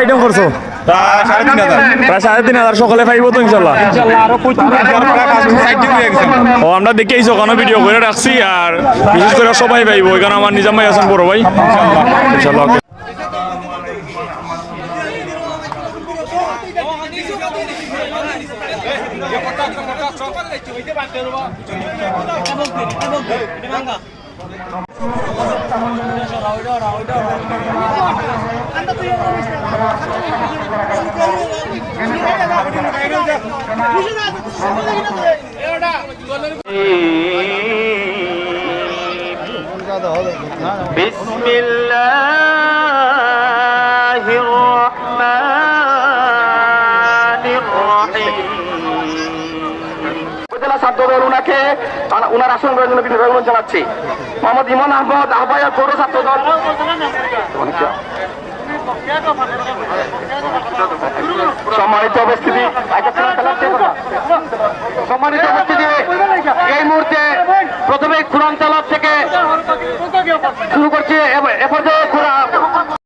Item করছো প্রায় 3,500 সকলে পাইব তো ইনশাল্লাহ। ও আমরা দেখেইছি ওখানে ভিডিও করে রাখছি আর বিশেষ করে সবাই পাইব ওইখানে আমার নিজাম ভাই আছেন বড় ভাই ইনশাল্লাহ। বিসমিল্লাহির রহমানির রহিম। উপজেলা ছাত্র দল উনাকে উনার আসন গ্রহণের জন্য বিশেষ অনুরোধ জানাচ্ছি। মোহাম্মদ ইমন আহমদ আহ্বায়ক পৌর ছাত্র দল। সম্মানিত উপস্থিতি এই মুহূর্তে প্রথমে কোরআন তেলাওয়াত থেকে শুরু করছি। এ পর্যায়ে